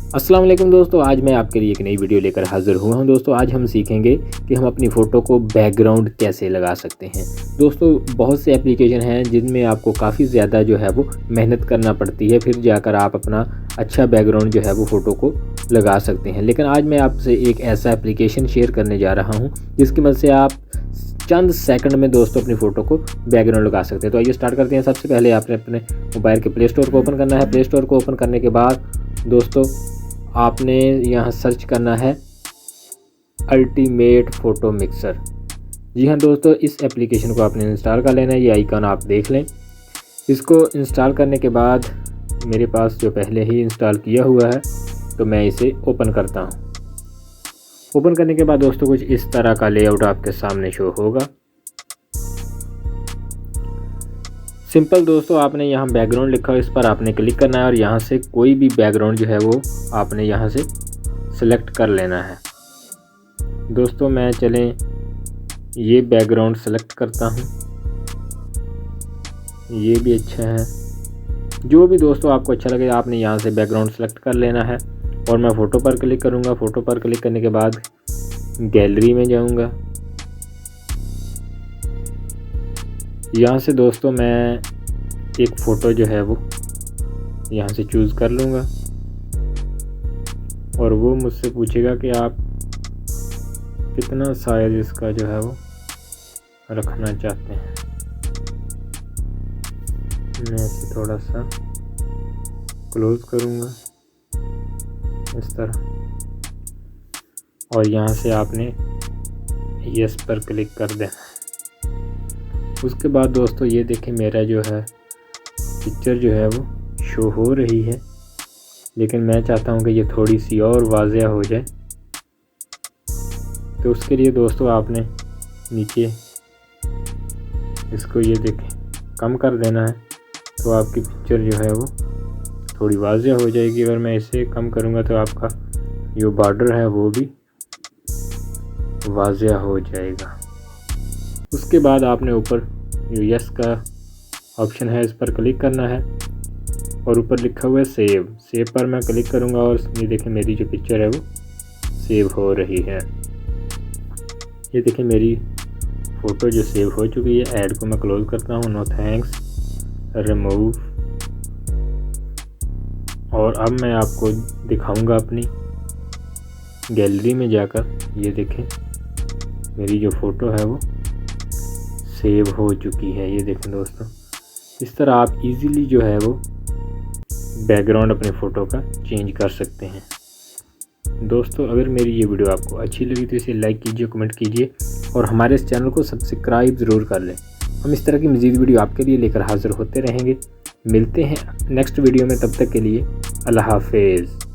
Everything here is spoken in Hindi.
अस्सलाम वालेकुम दोस्तों, आज मैं आपके लिए एक नई वीडियो लेकर हाज़िर हुआ हूं। दोस्तों आज हम सीखेंगे कि हम अपनी फ़ोटो को बैकग्राउंड कैसे लगा सकते हैं। दोस्तों बहुत से एप्लीकेशन हैं जिनमें आपको काफ़ी ज़्यादा जो है वो मेहनत करना पड़ती है, फिर जाकर आप अपना अच्छा बैकग्राउंड जो है वो फ़ोटो को लगा सकते हैं। लेकिन आज मैं आपसे एक ऐसा एप्लीकेशन शेयर करने जा रहा हूँ जिसकी मदद से आप चंद सेकंड में दोस्तों अपनी फ़ोटो को बैकग्राउंड लगा सकते हैं। तो आइए स्टार्ट करते हैं। सबसे पहले आपने अपने मोबाइल के प्ले स्टोर को ओपन करना है। प्ले स्टोर को ओपन करने के बाद दोस्तों आपने यहाँ सर्च करना है अल्टीमेट फ़ोटो मिक्सर। जी हाँ दोस्तों, इस एप्लीकेशन को आपने इंस्टॉल कर लेना है। ये आइकन आप देख लें। इसको इंस्टॉल करने के बाद मेरे पास जो पहले ही इंस्टॉल किया हुआ है तो मैं इसे ओपन करता हूँ। ओपन करने के बाद दोस्तों कुछ इस तरह का लेआउट आपके सामने शो होगा। सिंपल दोस्तों, आपने यहाँ बैकग्राउंड लिखा हो, इस पर आपने क्लिक करना है और यहाँ से कोई भी बैकग्राउंड जो है वो आपने यहाँ से सिलेक्ट कर लेना है। दोस्तों मैं चलें ये बैकग्राउंड सेलेक्ट करता हूँ, ये भी अच्छा है। जो भी दोस्तों आपको अच्छा लगे आपने यहाँ से बैकग्राउंड सेलेक्ट कर लेना है और मैं फ़ोटो पर क्लिक करूँगा। फ़ोटो पर क्लिक करने के बाद गैलरी में जाऊँगा। यहाँ से दोस्तों मैं एक फ़ोटो जो है वो यहाँ से चूज़ कर लूँगा और वो मुझसे पूछेगा कि आप कितना साइज़ इसका जो है वो रखना चाहते हैं। मैं इसे थोड़ा सा क्लोज़ करूँगा इस तरह और यहाँ से आपने यस पर क्लिक कर देना है। उसके बाद दोस्तों ये देखें मेरा जो है पिक्चर जो है वो शो हो रही है, लेकिन मैं चाहता हूँ कि ये थोड़ी सी और वाज़ेह हो जाए। तो उसके लिए दोस्तों आपने नीचे इसको ये देखें कम कर देना है तो आपकी पिक्चर जो है वो थोड़ी वाज़ेह हो जाएगी। अगर मैं इसे कम करूँगा तो आपका जो बॉर्डर है वो भी वाज़ेह हो जाएगा। उसके बाद आपने ऊपर जो यस का ऑप्शन है इस पर क्लिक करना है और ऊपर लिखा हुआ है सेव पर मैं क्लिक करूंगा और ये देखें मेरी जो पिक्चर है वो सेव हो रही है। ये देखें मेरी फ़ोटो जो सेव हो चुकी है। ऐड को मैं क्लोज़ करता हूँ, नो थैंक्स, रिमूव। और अब मैं आपको दिखाऊंगा अपनी गैलरी में जाकर। ये देखें मेरी जो फ़ोटो है वो सेव हो चुकी है। ये देखें दोस्तों, इस तरह आप इजीली जो है वो बैकग्राउंड अपने फ़ोटो का चेंज कर सकते हैं। दोस्तों अगर मेरी ये वीडियो आपको अच्छी लगी तो इसे लाइक कीजिए, कमेंट कीजिए और हमारे इस चैनल को सब्सक्राइब ज़रूर कर लें। हम इस तरह की मज़ीद वीडियो आपके लिए लेकर हाज़िर होते रहेंगे। मिलते हैं नेक्स्ट वीडियो में, तब तक के लिए अल्लाह हाफ़िज़।